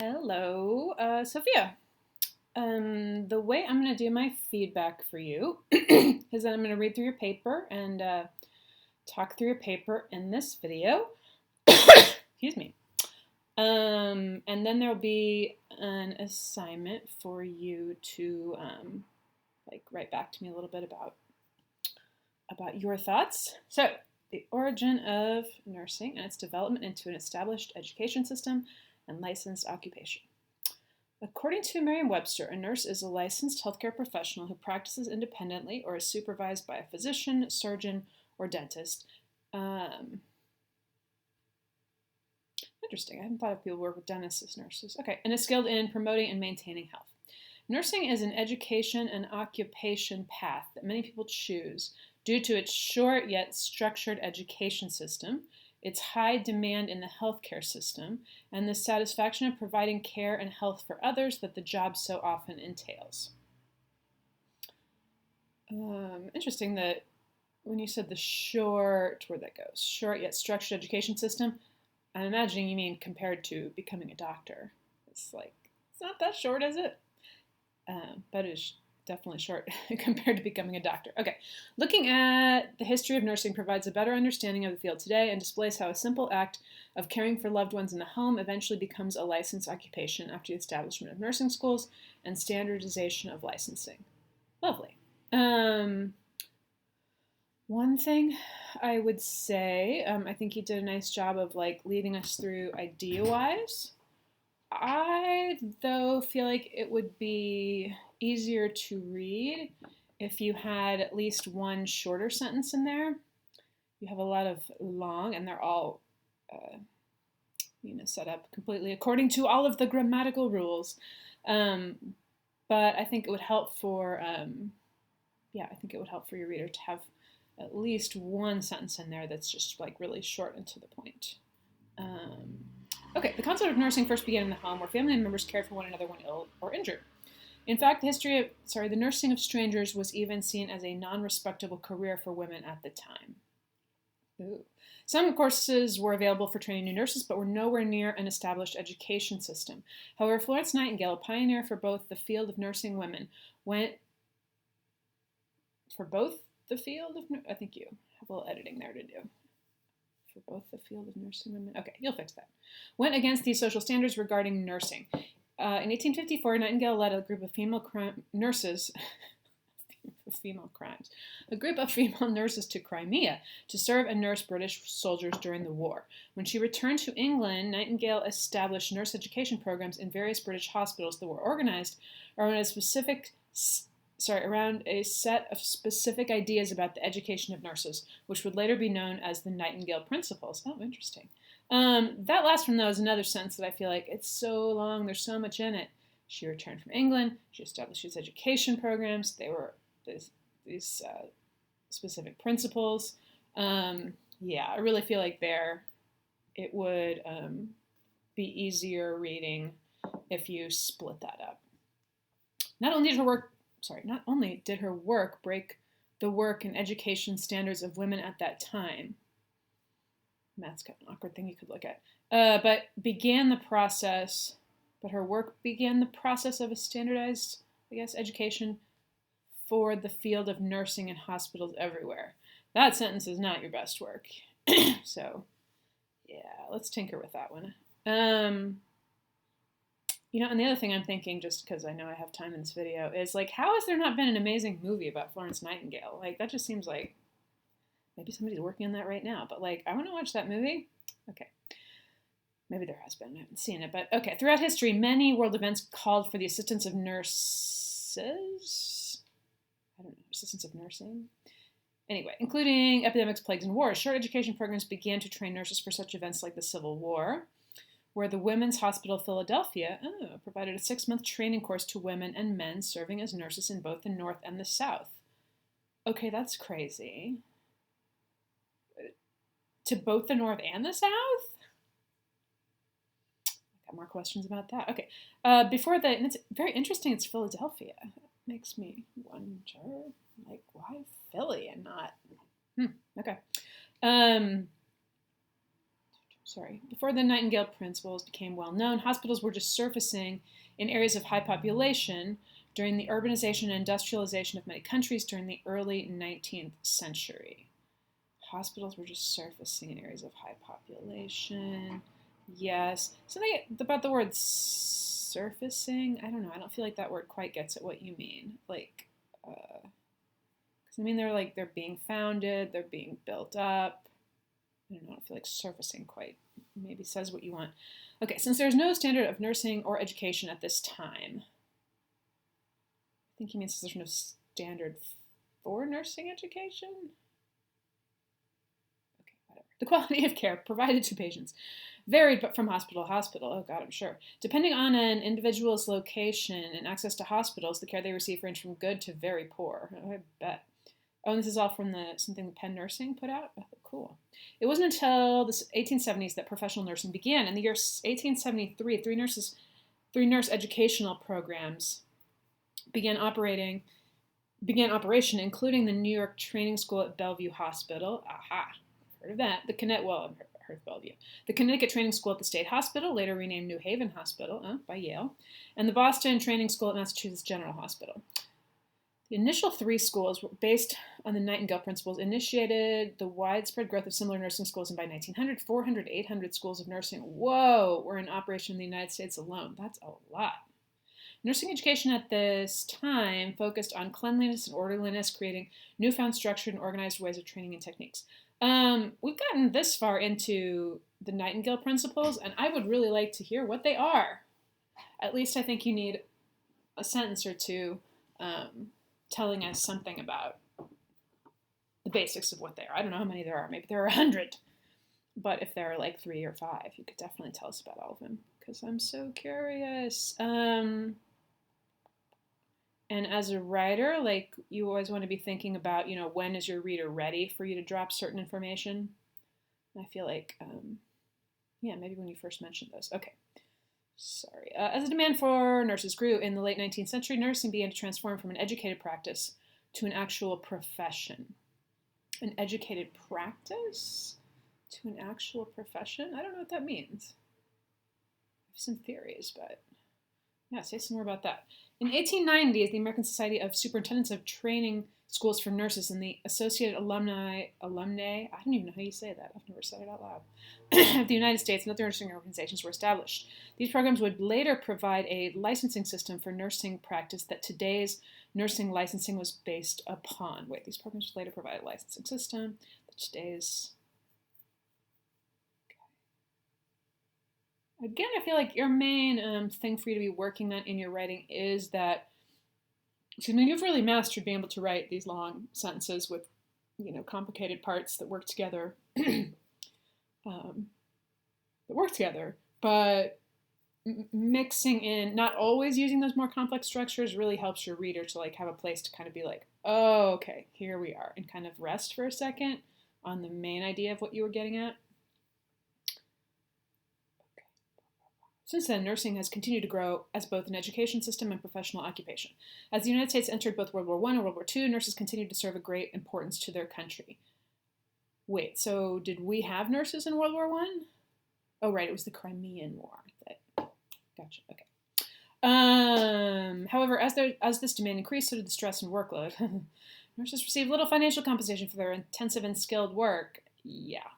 Hello, Sophia. The way I'm going to do my feedback for you is that I'm going to read through your paper and talk through your paper in this video. Excuse me. And then there'll be an assignment for you to write back to me a little bit about your thoughts. So, the origin of nursing and its development into an established education system and licensed occupation. According to Merriam-Webster, a nurse is a licensed healthcare professional who practices independently or is supervised by a physician, surgeon, or dentist. Interesting. I hadn't thought of people who work with dentists as nurses. Okay, and is skilled in promoting and maintaining health. Nursing is an education and occupation path that many people choose due to its short yet structured education system, its high demand in the healthcare system, and the satisfaction of providing care and health for others that the job so often entails. Interesting that when you said the short, where'd that go? Short yet structured education system, I'm imagining you mean compared to becoming a doctor. It's not that short, is it? But it's definitely short compared to becoming a doctor. Okay, looking at the history of nursing provides a better understanding of the field today and displays how a simple act of caring for loved ones in the home eventually becomes a licensed occupation after the establishment of nursing schools and standardization of licensing. Lovely. One thing I would say, I think you did a nice job of leading us through idea-wise. I, though, feel like it would be easier to read if you had at least one shorter sentence in there. You have a lot of long, and they're all, set up completely according to all of the grammatical rules. But I think it would help for, your reader to have at least one sentence in there that's just really short and to the point. Okay, the concept of nursing first began in the home, where family members cared for one another when ill or injured. In fact, the nursing of strangers was even seen as a non-respectable career for women at the time. Ooh. Some courses were available for training new nurses, but were nowhere near an established education system. However, Florence Nightingale, a pioneer for both the field of nursing women, I think you have a little editing there to do. For both the field of nursing women. Okay, you'll fix that. Went against these social standards regarding nursing. In 1854, Nightingale led a group of female nurses to Crimea to serve and nurse British soldiers during the war. When she returned to England, Nightingale established nurse education programs in various British hospitals that were organized around a set of specific ideas about the education of nurses, which would later be known as the Nightingale Principles. Oh, interesting. That last one, though, is another sentence that I feel like it's so long, there's so much in it. She returned from England. She established these education programs. They were these specific principles. I really feel like it would be easier reading if you split that up. Not only did her work break the work and education standards of women at that time, that's kind of an awkward thing you could look at, but her work began the process of a standardized, education for the field of nursing in hospitals everywhere. That sentence is not your best work. So, yeah, let's tinker with that one. And the other thing I'm thinking, just because I know I have time in this video, is how has there not been an amazing movie about Florence Nightingale? That just seems like maybe somebody's working on that right now. But I want to watch that movie. Okay. Maybe there has been. I haven't seen it. But okay. Throughout history, many world events called for the assistance of nurses. Assistance of nursing. Anyway, including epidemics, plagues, and wars. Short education programs began to train nurses for such events like the Civil War, where the Women's Hospital of Philadelphia provided a 6-month training course to women and men serving as nurses in both the North and the South. Okay, that's crazy. To both the North and the South? Got more questions about that. Okay, and it's very interesting, it's Philadelphia. It makes me wonder, why Philly and not... Okay. before the Nightingale principles became well known, hospitals were just surfacing in areas of high population during the urbanization and industrialization of many countries during the early 19th century. Hospitals were just surfacing in areas of high population. Yes. Something about the word surfacing. I don't know. I don't feel like that word quite gets at what you mean. Like, because I mean, they're being founded, they're being built up. I don't know. I feel like surfacing quite maybe says what you want. Okay. Since there's no standard of nursing or education at this time, I think he means there's no standard for nursing education. Okay, whatever. The quality of care provided to patients varied from hospital to hospital. Oh God, I'm sure. Depending on an individual's location and access to hospitals, the care they receive ranged from good to very poor. Oh, I bet. Oh, and this is all from something Penn Nursing put out? Oh, cool. It wasn't until the 1870s that professional nursing began. In the year 1873, three nurse educational programs began operation, including the New York Training School at Bellevue Hospital. Aha, heard of that. I've heard of Bellevue. The Connecticut Training School at the State Hospital, later renamed New Haven Hospital by Yale, and the Boston Training School at Massachusetts General Hospital. The initial three schools, were based on the Nightingale principles, initiated the widespread growth of similar nursing schools, and by 1900, 400 to 800 schools of nursing, were in operation in the United States alone. That's a lot. Nursing education at this time focused on cleanliness and orderliness, creating newfound structured and organized ways of training and techniques. We've gotten this far into the Nightingale principles, and I would really like to hear what they are. At least I think you need a sentence or two telling us something about the basics of what they are. I don't know how many there are. Maybe there are 100. But if there are like 3 or 5, you could definitely tell us about all of them, because I'm so curious. And as a writer, like, you always want to be thinking about, when is your reader ready for you to drop certain information? I feel like, maybe when you first mentioned those. Okay. Sorry. As the demand for nurses grew in the late 19th century, nursing began to transform from an educated practice to an actual profession. An educated practice to an actual profession? I don't know what that means. I have some theories, but yeah, say some more about that. In 1890s, the American Society of Superintendents of Training Schools for Nurses and the Associated Alumni, I don't even know how you say that. I've never said it out loud, of the United States and other nursing organizations were established. These programs would later provide a licensing system for nursing practice that today's nursing licensing was based upon. These programs would later provide a licensing system that today's... Again, I feel like your main thing for you to be working on in your writing is that, you've really mastered being able to write these long sentences with, complicated parts that work together, but mixing in, not always using those more complex structures, really helps your reader to have a place to kind of be like, oh, okay, here we are, and kind of rest for a second on the main idea of what you were getting at. Since then, nursing has continued to grow as both an education system and professional occupation. As the United States entered both World War I and World War II, nurses continued to serve a great importance to their country. Wait, so did we have nurses in World War I? Oh, right, it was the Crimean War. Gotcha, okay. However, as this demand increased, so did the stress and workload. Nurses received little financial compensation for their intensive and skilled work. Yeah.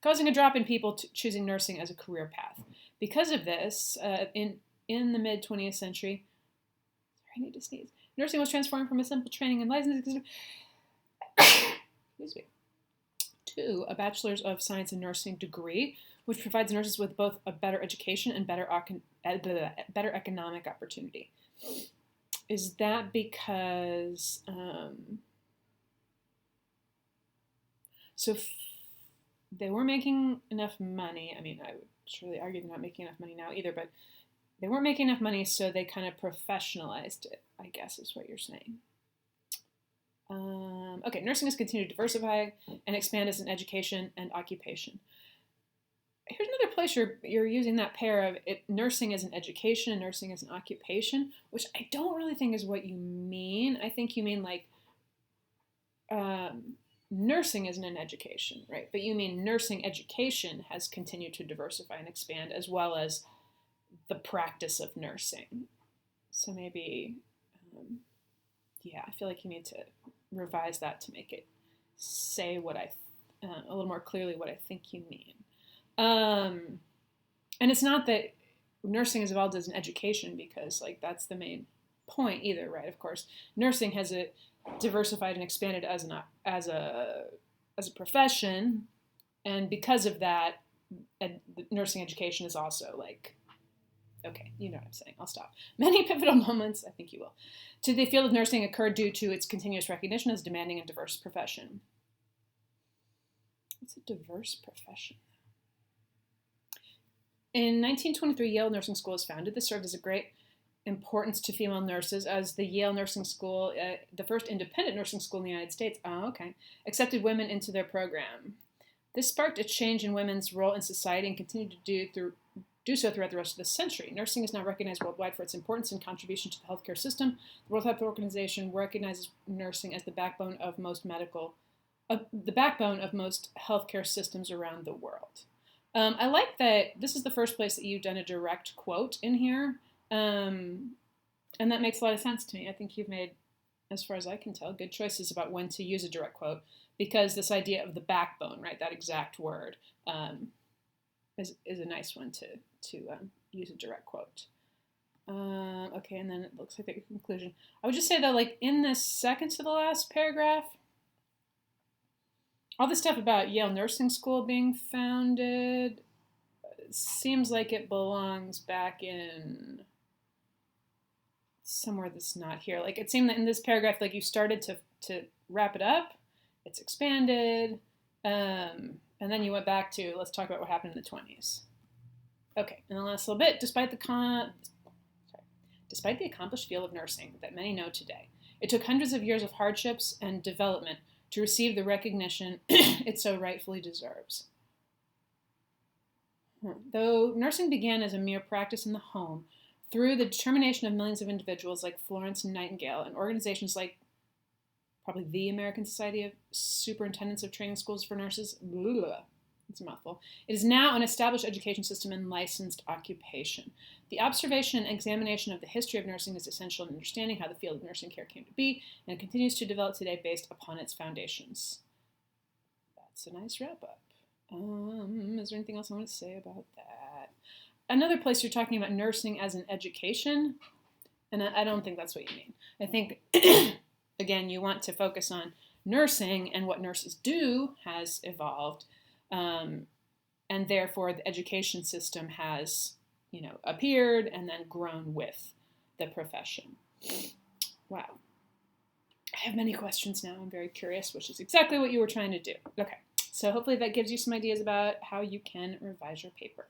Causing a drop in people choosing nursing as a career path. Because of this, in the mid-20th century, sorry, I need to sneeze. Nursing was transformed from a simple training and licensing excuse me, to a Bachelor's of Science in Nursing degree, which provides nurses with both a better education and better economic opportunity. Is that because they were making enough money? I mean, I would surely argue they're not making enough money now either, but they weren't making enough money, so they kind of professionalized it, I guess is what you're saying. Okay, nursing has continued to diversify and expand as an education and occupation. Here's another place you're using that pair of nursing as an education and nursing as an occupation, which I don't really think is what you mean. I think you mean nursing isn't an education, right? But you mean nursing education has continued to diversify and expand, as well as the practice of nursing. So maybe, yeah, I feel like you need to revise that to make it say what a little more clearly what I think you mean. And it's not that nursing is evolved as an education, because like that's the main point either, right? Of course, nursing has diversified and expanded as a profession, and because of that, nursing education is also like, okay, you know what I'm saying. I'll stop. Many pivotal moments, I think you will, to the field of nursing occurred due to its continuous recognition as a demanding and diverse profession. What's a diverse profession? In 1923, Yale Nursing School was founded. This served as a great importance to female nurses, as the Yale Nursing School, the first independent nursing school in the United States, accepted women into their program. This sparked a change in women's role in society and continued to do so throughout the rest of the century. Nursing is now recognized worldwide for its importance and contribution to the healthcare system. The World Health Organization recognizes nursing as the backbone of most healthcare systems around the world. I like that this is the first place that you've done a direct quote in here. And that makes a lot of sense to me. I think you've made, as far as I can tell, good choices about when to use a direct quote, because this idea of the backbone, right, that exact word, is a nice one to use a direct quote. Okay, and then it looks like the conclusion. I would just say that, like, in the second to the last paragraph, all this stuff about Yale Nursing School being founded seems like it belongs back in somewhere that's not here. Like, it seemed that in this paragraph, like, you started to wrap it up, it's expanded, and then you went back to, let's talk about what happened in the 20s. Okay, and the last little bit, despite the accomplished field of nursing that many know today, it took hundreds of years of hardships and development to receive the recognition it so rightfully deserves. Though nursing began as a mere practice in the home, through the determination of millions of individuals like Florence Nightingale and organizations like probably the American Society of Superintendents of Training Schools for Nurses, it's a mouthful, it is now an established education system and licensed occupation. The observation and examination of the history of nursing is essential in understanding how the field of nursing care came to be, and it continues to develop today based upon its foundations. That's a nice wrap-up. Is there anything else I want to say about that? Another place you're talking about nursing as an education, and I don't think that's what you mean. I think, again, you want to focus on nursing, and what nurses do has evolved, and therefore the education system has, appeared and then grown with the profession. Wow. I have many questions now. I'm very curious, which is exactly what you were trying to do. Okay, so hopefully that gives you some ideas about how you can revise your paper.